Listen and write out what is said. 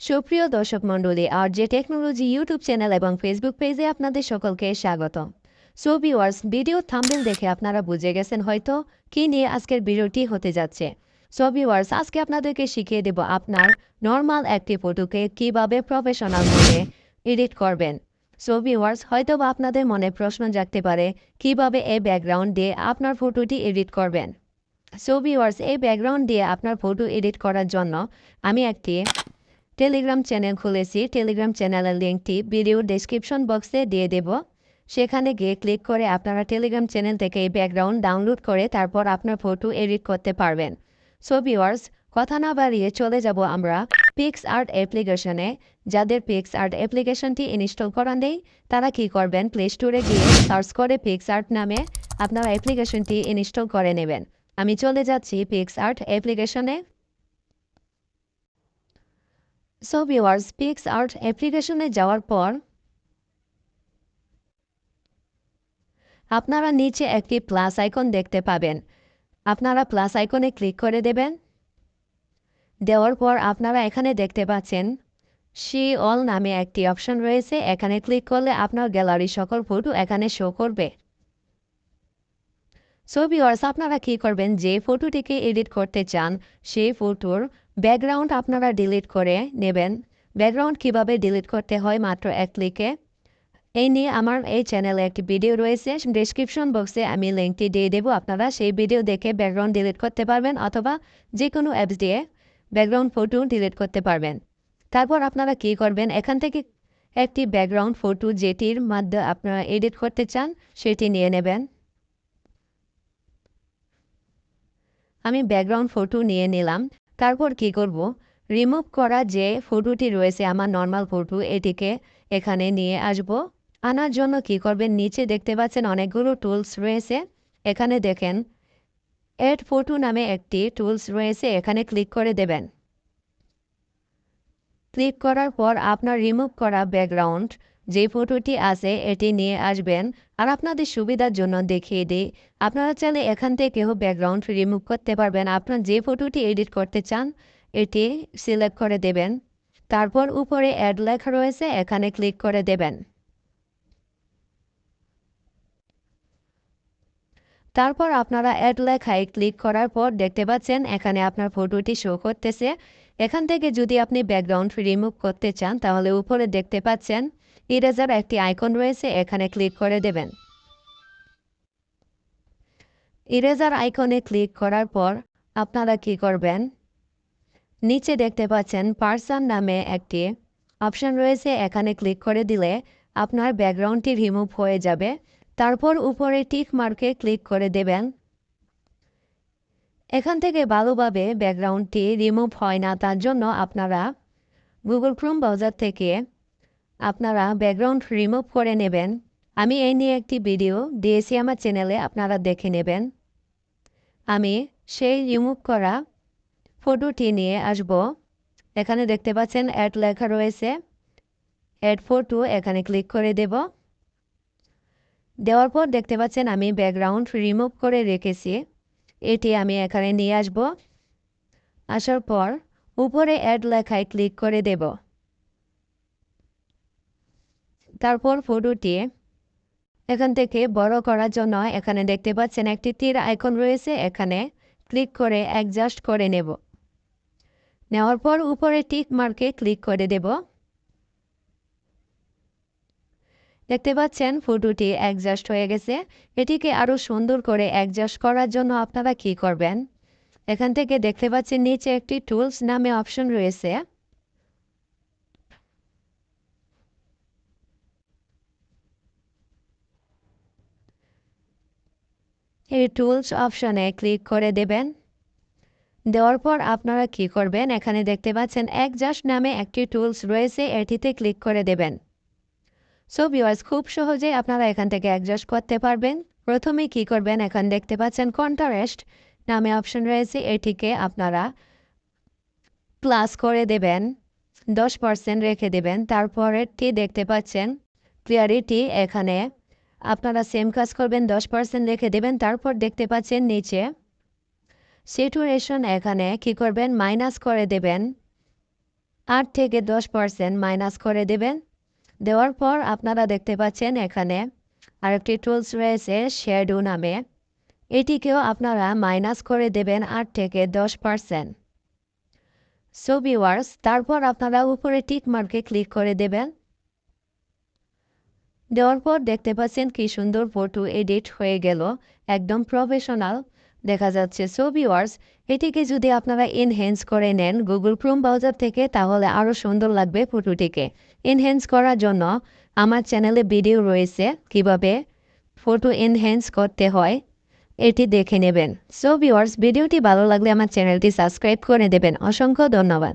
সুপ্রিয় দর্শক মণ্ডলী, আর যে টেকনোলজি ইউটিউব চ্যানেল এবং ফেসবুক পেজে আপনাদের সকলকে স্বাগত। সো ভিউয়ার্স, ভিডিও থাম্বনেল দেখে আপনারা বুঝে গেছেন হয়তো কি নিয়ে আজকের ভিডিওটি হতে যাচ্ছে। সো ভিউয়ার্স, আজকে আপনাদেরকে শিখিয়ে দেব আপনার নর্মাল একটি ফটোকে কিভাবে প্রফেশনাল মোডে এডিট করবেন। সো ভিউয়ার্স, হয়তো বা আপনাদের মনে প্রশ্ন জাগতে পারে কিভাবে এই ব্যাকগ্রাউন্ড দিয়ে আপনার ফটোটি এডিট করবেন। সো ভিউয়ার্স, এই ব্যাকগ্রাউন্ড দিয়ে আপনার ফটো এডিট করার জন্য আমি একটি টেলিগ্রাম চ্যানেল খুলেছি। টেলিগ্রাম চ্যানেলের লিঙ্কটি ভিডিও ডেসক্রিপশন বক্সে দিয়ে দেব। সেখানে গিয়ে ক্লিক করে আপনারা টেলিগ্রাম চ্যানেল থেকে এই ব্যাকগ্রাউন্ড ডাউনলোড করে তারপর আপনার ফটো এডিট করতে পারবেন। সো ভিউয়ার্স, কথা না বাড়িয়ে চলে যাব আমরা পিক্সআর্ট অ্যাপ্লিকেশনে। যাদের পিক্সআর্ট অ্যাপ্লিকেশনটি ইনস্টল করা নেই তারা কি করবেন, প্লে স্টোরে গিয়ে সার্চ করে পিক্সআর্ট নামে আপনারা অ্যাপ্লিকেশনটি ইনস্টল করে নেবেন। আমি চলে যাচ্ছি পিক্সআর্ট অ্যাপ্লিকেশনে। সো ভিউয়ার্স, পিক্সআর্ট অ্যাপ্লিকেশনে যাওয়ার পর আপনারা নিচে একটি প্লাস আইকন দেখতে পাবেন। আপনারা প্লাস আইকনে ক্লিক করে দেবেন। দেওয়ার পর আপনারা এখানে দেখতে পাচ্ছেন শি অল নামে একটি অপশন রয়েছে। এখানে ক্লিক করলে আপনার গ্যালারি সকল ফটো এখানে শো করবে। সো ভিউয়ার্স, আপনারা কী করবেন, যে ফটোটিকে এডিট করতে চান সেই ফটোর ব্যাকগ্রাউন্ড আপনারা ডিলিট করে নেবেন। ব্যাকগ্রাউন্ড কিভাবে ডিলিট করতে হয় মাত্র এক ক্লিকে, এই নিয়ে আমার এই চ্যানেলে একটি ভিডিও রয়েছে। ডেসক্রিপশন বক্সে আমি লিঙ্কটি দিয়ে দেবো। আপনারা সেই ভিডিও দেখে ব্যাকগ্রাউন্ড ডিলিট করতে পারবেন অথবা যে কোনো অ্যাপস দিয়ে ব্যাকগ্রাউন্ড ফটো ডিলিট করতে পারবেন। তারপর আপনারা কী করবেন, এখান থেকে একটি ব্যাকগ্রাউন্ড ফটো যেটির মাধ্যমে আপনারা এডিট করতে চান সেটি নিয়ে নেবেন। আমি ব্যাকগ্রাউন্ড ফটো নিয়ে নিলাম। তারপর কি করব, রিমুভ করা যে ফটোটি রয়েছে আমার নর্মাল ফটো, এটিকে এখানে নিয়ে আসব। আনার জন্য কি করবেন, নিচে দেখতে পাচ্ছেন অনেকগুলো টুলস রয়েছে। এখানে দেখেন এড ফটো নামে একটি টুলস রয়েছে, এখানে ক্লিক করে দেবেন। ক্লিক করার পর আপনার রিমুভ করা ব্যাকগ্রাউন্ড যে ফটোটি আছে এটি নিয়ে আসবেন। আর আপনাদের সুবিধার জন্য দেখিয়ে দিই, আপনারা চাইলে এখান থেকেও ব্যাকগ্রাউন্ড রিমুভ করতে পারবেন। আপনার যে ফটোটি এডিট করতে চান এটি সিলেক্ট করে দেবেন। তারপর উপরে অ্যাড লেখা রয়েছে, এখানে ক্লিক করে দেবেন। তারপর আপনারা অ্যাড লেখায় ক্লিক করার পর দেখতে পাচ্ছেন এখানে আপনার ফটোটি শো করতেছে। এখান থেকে যদি আপনি ব্যাকগ্রাউন্ড রিমুভ করতে চান তাহলে উপরে দেখতে পাচ্ছেন ইরেজার একটি আইকন রয়েছে, এখানে ক্লিক করে দেবেন। ইরেজার আইকনে ক্লিক করার পর আপনারা কি করবেন, নিচে দেখতে পাচ্ছেন পার্সন নামে একটি অপশন রয়েছে, এখানে ক্লিক করে দিলে আপনার ব্যাকগ্রাউন্ডটি রিমুভ হয়ে যাবে। তারপর উপরে টিক মার্কে ক্লিক করে দেবেন। এখান থেকে ভালোভাবে ব্যাকগ্রাউন্ডটি রিমুভ হয় না, তার জন্য আপনারা গুগল ক্রোম ব্রাউজার থেকে আপনারা ব্যাকগ্রাউন্ড রিমুভ করে নেবেন। আমি এই নিয়ে একটি ভিডিও দিয়েছি আমার চ্যানেলে, আপনারা দেখে নেবেন। আমি সেই রিমুভ করা ফটোটি নিয়ে আসব। এখানে দেখতে পাচ্ছেন অ্যাড লেখা রয়েছে, অ্যাড ফটো, এখানে ক্লিক করে দেব। দেওয়ার পর দেখতে পাচ্ছেন আমি ব্যাকগ্রাউন্ড রিমুভ করে রেখেছি, এটি আমি এখানে নিয়ে আসব। আসার পর উপরে অ্যাড লেখায় ক্লিক করে দেব। তারপর ফটোটি এখান থেকে বড় করার জন্য এখানে দেখতে পাচ্ছেন একটি তীর আইকন রয়েছে, এখানে ক্লিক করে অ্যাডজাস্ট করে নেব। নেওয়ার পর উপরে টিক মার্কে ক্লিক করে দেব। দেখতে পাচ্ছেন ফটোটি অ্যাডজাস্ট হয়ে গেছে। এটিকে আরও সুন্দর করে অ্যাডজাস্ট করার জন্য আপনারা কি করবেন, এখান থেকে দেখতে পাচ্ছেন নিচে একটি টুলস নামে অপশন রয়েছে, এই টুলস অপশনে ক্লিক করে দেবেন। দেওয়ার পর আপনারা কি করবেন, এখানে দেখতে পাচ্ছেন অ্যাডজাস্ট নামে একটি টুলস রয়েছে, এটিতে ক্লিক করে দেবেন। সো ভিউয়ার্স, খুব সহজেই আপনারা এখান থেকে অ্যাডজাস্ট করতে পারবেন। প্রথমে কি করবেন, এখানে দেখতে পাচ্ছেন কন্ট্রাস্ট নামে অপশন রয়েছে, এটিকে আপনারা প্লাস করে দেবেন, 10% রেখে দেবেন। তারপরেরটি দেখতে পাচ্ছেন ক্লিয়ারিটি, এখানে আপনারা সেম কাজ করবেন, 10% রেখে দেবেন। তারপর দেখতে পাচ্ছেন নিচে স্যাচুরেশন, এখানে কি করবেন, মাইনাস করে দেবেন 8 থেকে 10% মাইনাস করে দেবেন। দেওয়ার পর আপনারা দেখতে পাচ্ছেন এখানে আরেকটি টুলস রয়েছে শ্যাডো নামে। এটিকেও আপনারা মাইনাস করে দেবেন 8 থেকে 10%। সো ভিউয়ার্স, তারপর আপনারা উপরে টিক মার্কে ক্লিক করে দেবেন। দেওয়ার পর দেখতে পাচ্ছেন কি সুন্দর ফটো এডিট হয়ে গেল, একদম প্রফেশনাল দেখা যাচ্ছে। সো ভিউয়ার্স, এটিকে যদি আপনারা এনহ্যান্স করে নেন গুগল ক্রোম ব্রাউজার থেকে, তাহলে আরও সুন্দর লাগবে ফটোটিকে। এনহ্যান্স করার জন্য আমার চ্যানেলে ভিডিও রয়েছে কিভাবে ফটো এনহ্যান্স করতে হয়, এটি দেখে নেবেন। সো ভিউয়ার্স, ভিডিওটি ভালো লাগলে আমার চ্যানেলটি সাবস্ক্রাইব করে দেবেন। অসংখ্য ধন্যবাদ।